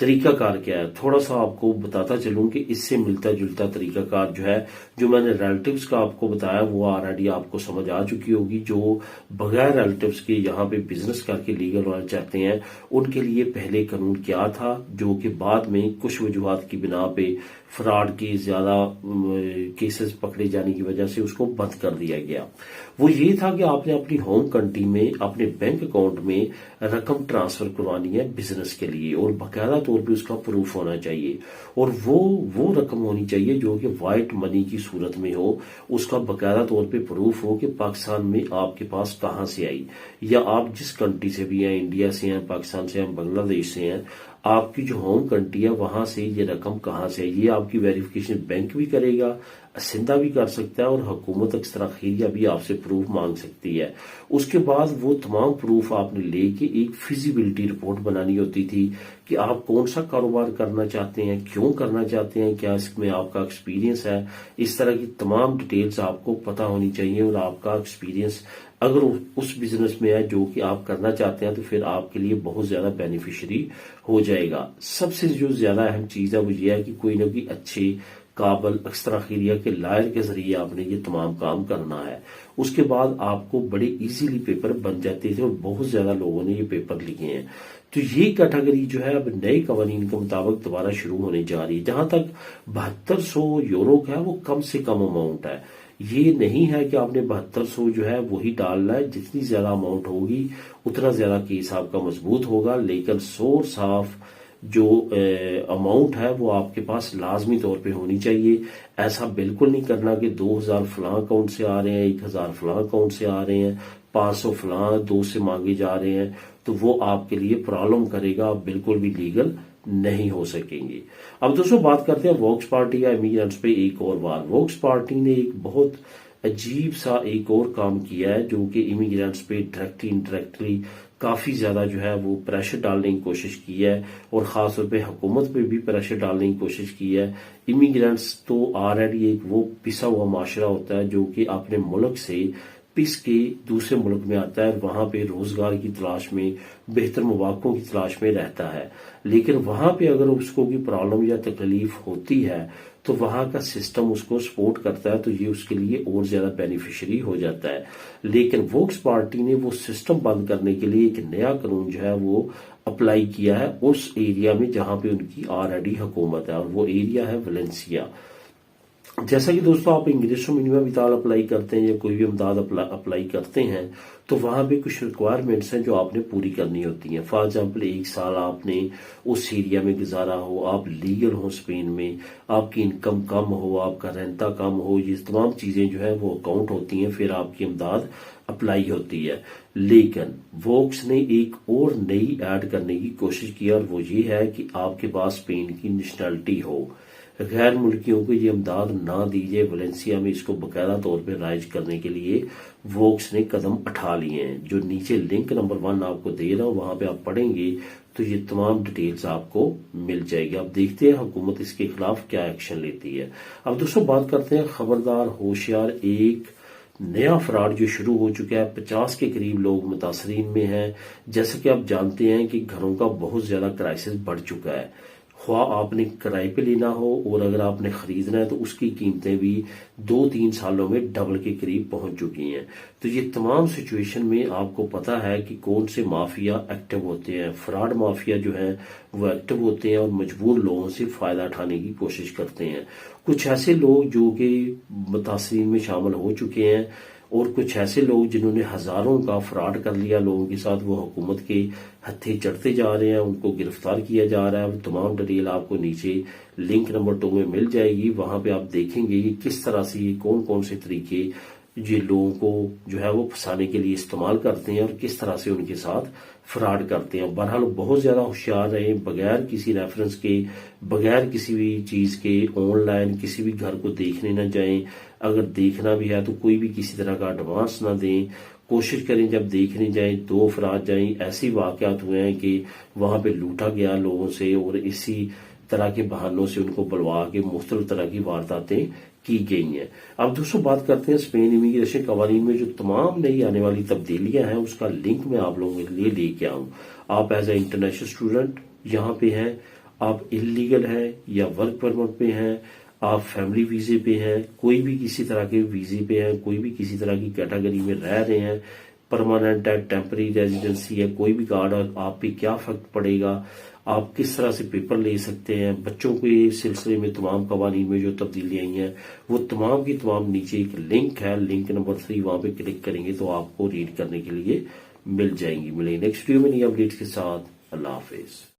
طریقہ کار کیا ہے تھوڑا سا آپ کو بتاتا چلوں کہ اس سے ملتا جلتا طریقہ کار جو ہے جو میں نے ریلیٹیوز کا آپ کو بتایا وہ آلریڈی آپ کو سمجھ آ چکی ہوگی. جو بغیر ریلیٹیوز کے یہاں پہ بزنس کر کے لیگل ہونا چاہتے ہیں ان کے لیے پہلے قانون کیا تھا جو کہ بعد میں کچھ وجوہات کی بنا پہ فراڈ کی زیادہ کیسز پکڑے جانے کی وجہ سے اس کو بند کر دیا گیا. وہ یہ تھا کہ آپ نے اپنی ہوم کنٹری میں اپنے بینک اکاؤنٹ میں رقم ٹرانسفر کروانی ہے بزنس کے لیے اور باقاعدہ طور پہ اس کا پروف ہونا چاہیے اور وہ رقم ہونی چاہیے جو کہ وائٹ منی کی صورت میں ہو. اس کا باقاعدہ طور پہ پروف ہو کہ پاکستان میں آپ کے پاس کہاں سے آئی یا آپ جس کنٹری سے بھی ہیں انڈیا سے ہیں پاکستان سے ہیں بنگلہ دیش سے ہیں آپ کی جو ہوم کنٹری ہے وہاں سے یہ رقم کہاں سے ہے یہ آپ کی ویریفیکیشن بینک بھی کرے گا اسندہ بھی کر سکتا ہے اور حکومت اکثر خیریہ بھی آپ سے پروف مانگ سکتی ہے. اس کے بعد وہ تمام پروف آپ نے لے کے ایک فیزیبلٹی رپورٹ بنانی ہوتی تھی کہ آپ کون سا کاروبار کرنا چاہتے ہیں کیوں کرنا چاہتے ہیں کیا اس میں آپ کا ایکسپیرینس ہے. اس طرح کی تمام ڈیٹیلز آپ کو پتہ ہونی چاہیے اور آپ کا ایکسپیرینس اگر اس بزنس میں ہے جو کہ آپ کرنا چاہتے ہیں تو پھر آپ کے لیے بہت زیادہ بینیفیشری ہو جائے گا. سب سے جو زیادہ اہم چیز ہے وہ یہ ہے کہ کوئی نہ کوئی اچھے قابل اکثر خیریہ کے لائر کے ذریعے آپ نے یہ تمام کام کرنا ہے. اس کے بعد آپ کو بڑے ایزیلی پیپر بن جاتے تھے اور بہت زیادہ لوگوں نے یہ پیپر لکھے ہیں. تو یہ کیٹیگری جو ہے اب نئے قوانین کے مطابق دوبارہ شروع ہونے جا رہی ہے. جہاں تک 7200 یورو کا ہے وہ کم سے کم اماؤنٹ ہے. یہ نہیں ہے کہ آپ نے 7200 جو ہے وہی ڈالنا ہے. جتنی زیادہ اماؤنٹ ہوگی اتنا زیادہ کیس آپ کا مضبوط ہوگا لیکن سورس آف جو اماؤنٹ ہے وہ آپ کے پاس لازمی طور پہ ہونی چاہیے. ایسا بالکل نہیں کرنا کہ 2000 فلاں اکاؤنٹ سے آ رہے ہیں 1000 فلاں اکاؤنٹ سے آ رہے ہیں 500 فلاں 2 سے مانگے جا رہے ہیں تو وہ آپ کے لیے پرابلم کرے گا. آپ بالکل بھی لیگل نہیں ہو سکیں گے. اب دوستوں بات کرتے ہیں ووکس پارٹی یا امیگرینٹس پہ ایک اور بار. ووکس پارٹی نے ایک بہت عجیب سا ایک اور کام کیا ہے جو کہ امیگرینٹس پہ ڈائریکٹلی انڈائریکٹلی کافی زیادہ جو ہے وہ پریشر ڈالنے کی کوشش کی ہے اور خاص طور پہ حکومت پہ بھی پریشر ڈالنے کی کوشش کی ہے. امیگرینٹس تو آلریڈی ایک وہ پسا ہوا معاشرہ ہوتا ہے جو کہ اپنے ملک سے پس کے دوسرے ملک میں آتا ہے وہاں پہ روزگار کی تلاش میں بہتر مواقع کی تلاش میں رہتا ہے. لیکن وہاں پہ اگر اس کو کوئی پرابلم یا تکلیف ہوتی ہے تو وہاں کا سسٹم اس کو سپورٹ کرتا ہے تو یہ اس کے لیے اور زیادہ بینیفیشری ہو جاتا ہے. لیکن ووکس پارٹی نے وہ سسٹم بند کرنے کے لیے ایک نیا قانون جو ہے وہ اپلائی کیا ہے اس ایریا میں جہاں پہ ان کی آلریڈی حکومت ہے اور وہ ایریا ہے ویلنسیا. جیسا کہ دوستوں آپ انگریزوں منیمم وطال اپلائی کرتے ہیں یا کوئی بھی امداد اپلائی کرتے ہیں تو وہاں پہ کچھ ریکوائرمنٹس ہیں جو آپ نے پوری کرنی ہوتی ہیں. فار ایگزامپل 1 سال آپ نے اس ایریا میں گزارا ہو آپ لیگل ہو اسپین میں آپ کی انکم کم ہو آپ کا رینتا کم ہو یہ تمام چیزیں جو ہے وہ اکاؤنٹ ہوتی ہیں پھر آپ کی امداد اپلائی ہوتی ہے. لیکن ووکس نے ایک اور نئی ایڈ کرنے کی کوشش کی اور وہ یہ ہے کہ آپ کے پاس اسپین کی نیشنلٹی ہو. غیر ملکیوں کو یہ امداد نہ دیجیے. ویلنسیا میں اس کو باقاعدہ طور پہ رائج کرنے کے لیے ووکس نے قدم اٹھا لیے ہیں. جو نیچے لنک نمبر 1 آپ کو دے رہا ہوں وہاں پہ آپ پڑھیں گے تو یہ تمام ڈیٹیلز آپ کو مل جائے گی. اب دیکھتے ہیں حکومت اس کے خلاف کیا ایکشن لیتی ہے. اب دوستوں بات کرتے ہیں خبردار ہوشیار ایک نیا فراڈ جو شروع ہو چکا ہے. 50 کے قریب لوگ متاثرین میں ہیں. جیسا کہ آپ جانتے ہیں کہ گھروں کا بہت زیادہ کرائسس بڑھ چکا ہے. خواہ آپ نے کرائے پہ لینا ہو اور اگر آپ نے خریدنا ہے تو اس کی قیمتیں بھی 2-3 سالوں میں ڈبل کے قریب پہنچ چکی ہیں. تو یہ تمام سچویشن میں آپ کو پتا ہے کہ کون سے مافیا ایکٹیو ہوتے ہیں. فراڈ مافیا جو ہیں وہ ایکٹیو ہوتے ہیں اور مجبور لوگوں سے فائدہ اٹھانے کی کوشش کرتے ہیں. کچھ ایسے لوگ جو کہ متاثرین میں شامل ہو چکے ہیں اور کچھ ایسے لوگ جنہوں نے ہزاروں کا فراڈ کر لیا لوگوں کے ساتھ وہ حکومت کے ہتھے چڑھتے جا رہے ہیں ان کو گرفتار کیا جا رہا ہے. تمام ڈیٹیل آپ کو نیچے لنک نمبر 2 میں مل جائے گی. وہاں پہ آپ دیکھیں گے کہ کس طرح سے یہ کون سے طریقے یہ لوگوں کو جو ہے وہ پھنسانے کے لیے استعمال کرتے ہیں اور کس طرح سے ان کے ساتھ فراڈ کرتے ہیں. بہرحال بہت زیادہ ہوشیار رہیں بغیر کسی ریفرنس کے بغیر کسی بھی چیز کے آن لائن کسی بھی گھر کو دیکھنے نہ جائیں. اگر دیکھنا بھی ہے تو کوئی بھی کسی طرح کا ایڈوانس نہ دیں. کوشش کریں جب دیکھنے جائیں 2 افراد جائیں. ایسے واقعات ہوئے ہیں کہ وہاں پہ لوٹا گیا لوگوں سے اور اسی طرح کے بہانوں سے ان کو بلوا کے مختلف طرح کی وارداتیں کی گئی ہیں. اب دوستوں بات کرتے ہیں اسپین امیگریشن قوانین میں جو تمام نئی آنے والی تبدیلیاں ہیں اس کا لنک میں آپ لوگوں کے لیے لے کے آؤں. آپ ایز اے انٹرنیشنل اسٹوڈنٹ یہاں پہ ہیں آپ انلیگل ہیں یا ورک پرمٹ پہ ہیں، آپ فیملی ویزے پہ ہیں، کوئی بھی کسی طرح کے ویزے پہ ہیں، کوئی بھی کسی طرح کی کیٹیگری میں رہ رہے ہیں، پرماننٹ ہے، ٹیمپرری ریزیڈنسی ہے، کوئی بھی کارڈ ہے، آپ پہ کیا فرق پڑے گا، آپ کس طرح سے پیپر لے سکتے ہیں، بچوں کے سلسلے میں تمام قوانین میں جو تبدیلی آئی ہیں وہ تمام کی تمام نیچے ایک لنک ہے، لنک نمبر 3، وہاں پہ کلک کریں گے تو آپ کو ریڈ کرنے کے لیے مل جائیں گی۔ ملیں گے نیکسٹ ویڈیو میں نئی اپڈیٹس کے ساتھ۔ اللہ حافظ۔